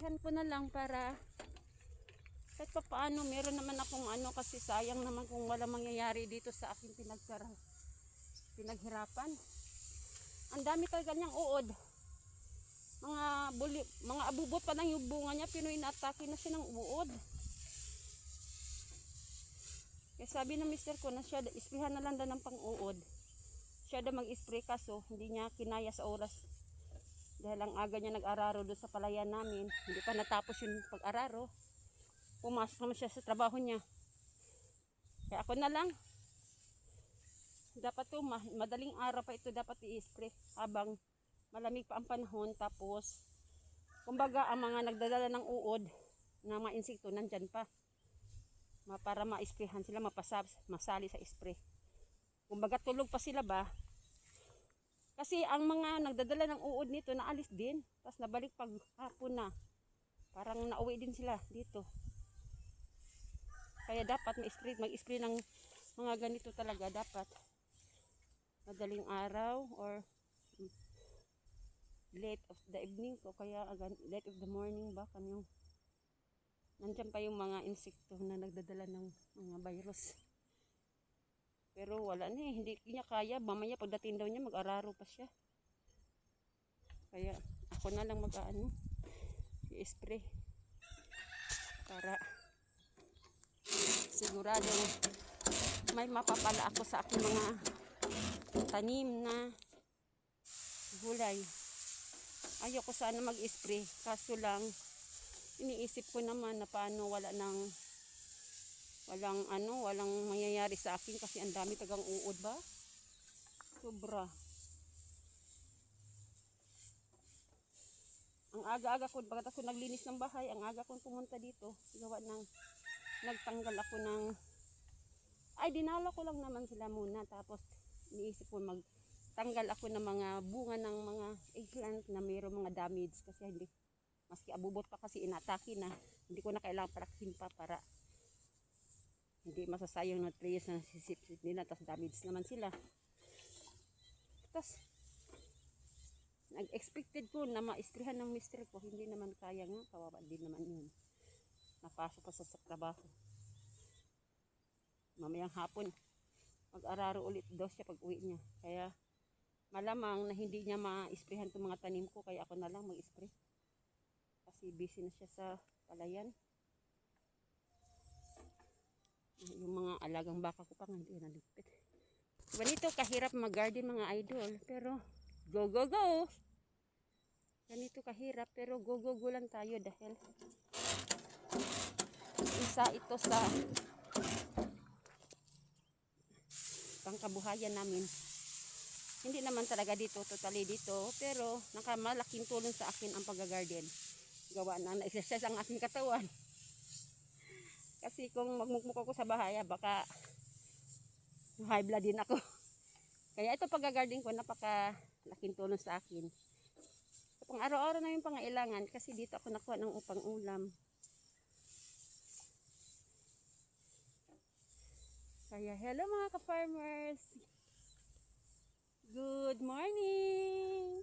isprehan ko na lang para kahit pa paano meron naman akong ano, kasi sayang naman kung wala mangyayari dito sa aking pinaghirapan. Ang dami talaga niyang uod. Mga abubot pa lang yung bunga niya, pero inaatake na siya ng uod. Kaya sabi ng mister ko na siya, isprehan na lang daw ng pang-uod. Siya daw mag-spray, kaso hindi niya kinaya sa oras. Dahil ang aga niya nag-araro doon sa palayan namin. Hindi pa natapos yung pag-araro. Pumasok naman siya sa trabaho niya. Kaya ako na lang. Dapat to, madaling araw pa ito dapat i-spray habang malamig pa ang panahon. Tapos, kumbaga ang mga nagdadala ng uod na mga insekto nandyan pa. Para ma-sprayhan sila, masali sa spray. Kumbaga tulog pa sila ba? Kasi ang mga nagdadala ng uod nito naalis din. Tapos nabalik pag hapon na. Parang nauwi din sila dito. Kaya dapat mag-spray ng mga ganito talaga. Dapat madaling araw or late of the evening o kaya late of the morning ba kanyang nandyan pa yung mga insekto na nagdadala ng mga virus. Pero wala na eh, hindi niya kaya. Mamaya pagdating daw niya mag-araro pa siya. Kaya ako na lang i-spray para sigurado may mapapala ako sa aking mga tanim na gulay. Ayoko sana mag-spray, kaso lang iniisip ko naman na paano walang mangyayari sa akin kasi ang dami tagang uod ba? Sobra. Ang aga-aga ko, pagkatapos ko naglinis ng bahay, ang aga kong pumunta dito, nagtanggal ako dinala ko lang naman sila muna, tapos iniisip ko magtanggal ako ng mga bunga ng mga eggplant na mayroong mga damage kasi maski abubot pa kasi inatake na, hindi ko na kailangan parakin pa para hindi masasayang nutrients na sisip-sip nila, tapos damage naman sila. Tapos nag-expected ko na ma-sprayhan ng mister ko, hindi naman kaya nga, kawawa din naman yun. Napasok pa sa trabaho. Mamayang hapon mag-araro ulit daw siya pag uwi niya. Kaya malamang na hindi niya ma-sprayhan itong mga tanim ko, kaya ako na lang mag-spray. Kasi busy na siya sa palayan. Yung mga alagang baka ko pa nga hindi naligpit. Ganito kahirap mag-garden mga idol, pero go go go! Ganito kahirap, pero go go go lang tayo dahil isa ito sa pangkabuhayan namin. Hindi naman talaga totally dito, pero nakamalaking tulong sa akin ang pag-garden. Gawa na exercise ang aking katawan. Kasi kung magmukmuk ako sa bahay, baka high blood din ako. Kaya ito pag-garden ko, napakalaking tulong sa akin. Pang araw-araw na yung pangailangan, kasi dito ako nakuha ng upang ulam. Kaya hello mga ka-farmers! Good morning!